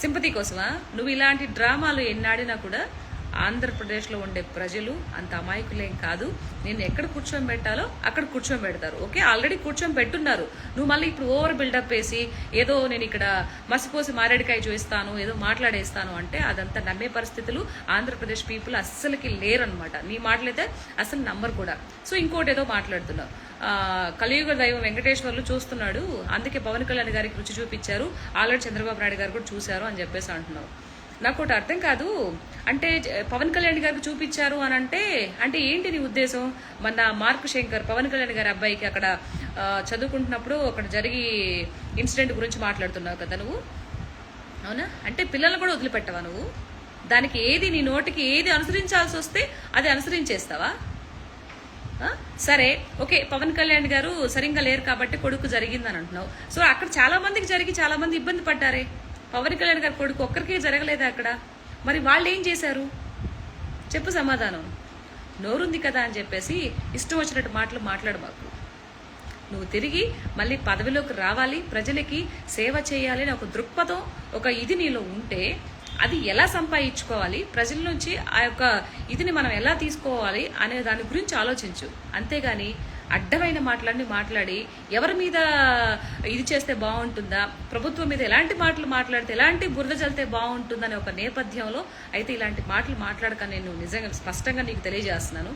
Sympathy కోసమా? నువ్వు ఇలాంటి డ్రామాలు ఎన్నాడినా కూడా ఆంధ్రప్రదేశ్లో ఉండే ప్రజలు అంత అమాయకులేం కాదు. నేను ఎక్కడ కూర్చొని పెట్టాలో అక్కడ కూర్చొని పెడతారు. ఓకే, ఆల్రెడీ కూర్చొని పెట్టున్నారు. నువ్వు మళ్ళీ ఇప్పుడు ఓవర్ బిల్డప్ వేసి ఏదో నేను ఇక్కడ మసిపోసి మారేడికాయ చూపిస్తాను, ఏదో మాట్లాడేస్తాను అంటే అదంతా నమ్మే పరిస్థితులు ఆంధ్రప్రదేశ్ పీపుల్ అస్సలకి లేరనమాట. నీ మాటలైతే అసలు నమ్మరు కూడా. సో ఇంకోటి ఏదో మాట్లాడుతున్నావు, కలియుగ దైవం వెంకటేశ్వర్లు చూస్తున్నాడు, అందుకే పవన్ కళ్యాణ్ గారికి రుచి చూపించారు, ఆల్రెడీ చంద్రబాబు నాయుడు గారు కూడా చూశారు అని చెప్పేసి అంటున్నావు. నాకు ఒకటి అర్థం కాదు. అంటే పవన్ కళ్యాణ్ గారికి చూపించారు అని అంటే ఏంటి నీ ఉద్దేశం? మన మార్క్ శంకర్ పవన్ కళ్యాణ్ గారి అబ్బాయికి అక్కడ చదువుకుంటున్నప్పుడు అక్కడ జరిగి ఇన్సిడెంట్ గురించి మాట్లాడుతున్నావు కదా నువ్వు, అవునా? అంటే పిల్లలను కూడా వదిలిపెట్టవా నువ్వు? దానికి ఏది నీ నోటికి ఏది అనుసరించాల్సి వస్తే అది అనుసరించేస్తావా? సరే, ఓకే, పవన్ కళ్యాణ్ గారు సరిగ్గా లేరు కాబట్టి కొడుకు జరిగిందని అంటున్నావు. సో అక్కడ చాలా మందికి జరిగి చాలా మంది ఇబ్బంది పడ్డారే. పవన్ కళ్యాణ్ గారి కొడుకు ఒక్కరికే జరగలేదా అక్కడ? మరి వాళ్ళు ఏం చేశారు చెప్పు సమాధానం. నోరుంది కదా అని చెప్పేసి ఇష్టం వచ్చినట్టు మాటలు మాట్లాడు మాకు. నువ్వు తిరిగి మళ్ళీ పదవిలోకి రావాలి, ప్రజలకి సేవ చేయాలి అని ఒక దృక్పథం, ఒక ఇది నీలో ఉంటే అది ఎలా సంపాదించుకోవాలి, ప్రజల నుంచి ఆ యొక్క ఇదిని మనం ఎలా తీసుకోవాలి అనే దాని గురించి ఆలోచించు. అంతేగాని అడ్డమైన మాటలన్నీ మాట్లాడి ఎవరి మీద ఇది చేస్తే బాగుంటుందా, ప్రభుత్వం మీద ఎలాంటి మాటలు మాట్లాడితే ఎలాంటి బురద చల్లితే బాగుంటుందనే ఒక నేపథ్యంలో అయితే ఇలాంటి మాటలు మాట్లాడక నేను నిజంగా స్పష్టంగా నీకు తెలియజేస్తున్నాను.